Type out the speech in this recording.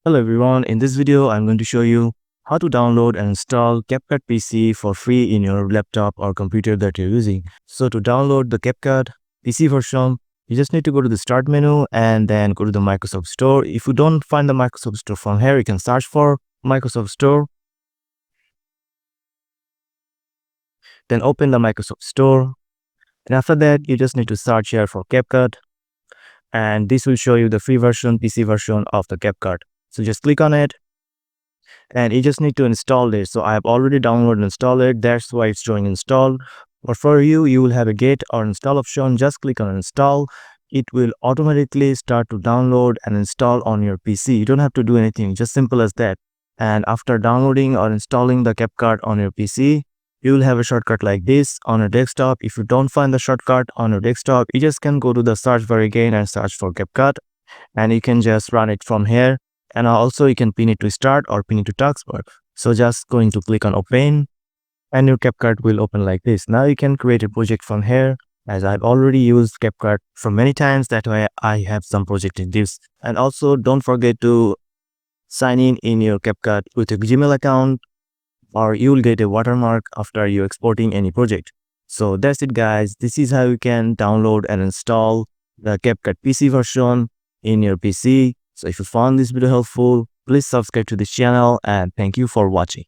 Hello everyone, in this video I'm going to show you how to download and install Capcut PC for free in your laptop or computer that you're using. So to download the Capcut PC version, you just need to go to the start menu and then go to the Microsoft Store. If you don't find the Microsoft Store from here, you can search for Microsoft Store. Then open the Microsoft Store. And after that, you just need to search here for Capcut. And this will show you the free version, PC version of the Capcut. So just click on it. And you just need to install this. So I have already downloaded and installed it. That's why it's showing install. But for you, you will have a get or install option. Just click on install. It will automatically start to download and install on your PC. You don't have to do anything, just simple as that. And after downloading or installing the Capcut on your PC, you will have a shortcut like this on your desktop. If you don't find the shortcut on your desktop, you just can go to the search bar again and search for Capcut, and you can just run it from here. And also you can pin it to start or pin it to taskbar. So just going to click on open and your Capcut will open like this. Now you can create a project from here. As I've already used Capcut for many times, that way I have some project in this. And also don't forget to sign in your Capcut with a Gmail account, or you will get a watermark after you exporting any project. So that's it guys. This is how you can download and install the Capcut PC version in your PC. So if you found this video helpful, please subscribe to this channel and thank you for watching.